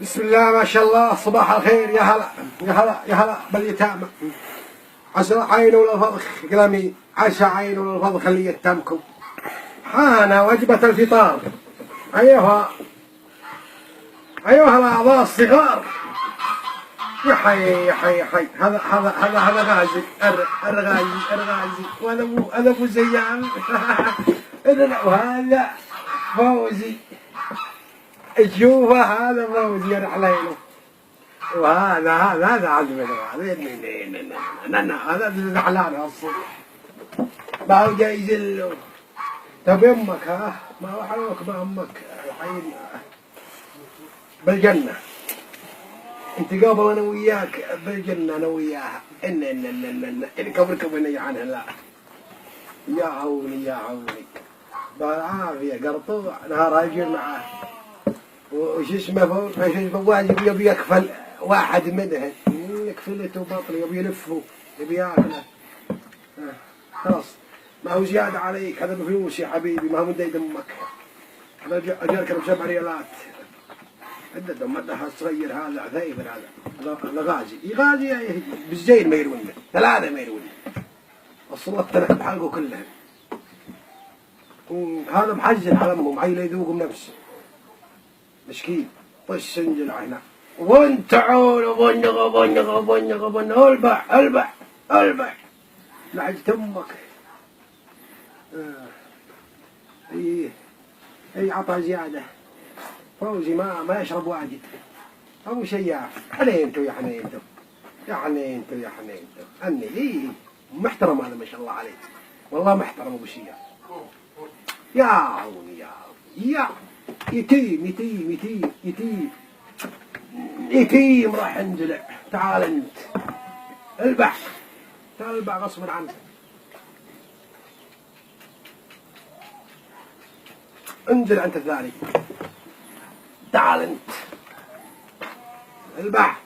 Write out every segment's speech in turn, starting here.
بسم الله ما شاء الله صباح الخير يا هلا يا هلا يا هلا باليتامى. عسى عين ولا فضخ قلمي، عسى عين ولا فضخ اللي يتمكم. حان وجبة الفطار. أيها الأعضاء الصغار، يا حي يا حي يا حي. هذا غازي الغازي وهذا أبو زيان وهذا فوزي. تشوفه هذا فوزي رحلينه، وهذا عزمي هذا زعلان الصبح ما هو جاي يزله. طب امك ما هو حلوك ما امك الحين بالجنة. انت قابل انا وياك بالجنة انا وياها ان كبر عنها. لا يا عوني بالعافية قرطوع نهار يجي معاه وش اسمه واجب يبي يكفل واحد منهم يكفلته بطل يبي يلفه يبي ياكله. خلاص ما هو زيادة عليك، هذا بفلوس يا حبيبي ما هو من ديد امك. هذا اجرك ب7 ريالات عدد مدها الصغير هذا ثايبر هذا غازي بالزين ما يروي 3 ما يروي الصلت بحلقه كلها. وهذا محزن على امه معي لا يذوق بنفسه مسكين. طش سنجل هنا وانت عون بنغ البح لعجت امك. اي عطى زياده. فوزي ما يشرب واجد ابو شياف. حنينتو يا حنينتو اني محترم هذا ما شاء الله عليك والله محترم ابو شياف. يا عوني يا يتيم راح انجلع. تعال انت البح، تعال البح غصبا عنك. انزل انت الثاني، تعال انت البح.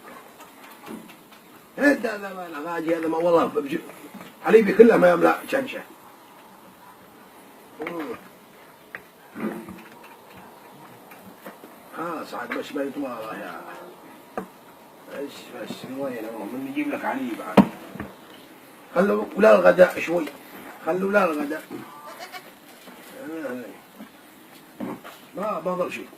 هذا ما غاجي هذا ما والله حليبي كله ما يملا شنشه. خلاص عاد بس ما يطوالها يا بس وين من نجيب لك عليب عاد. خلوا ولا الغداء شوي، خلوا لا الغداء ما ضل شيء.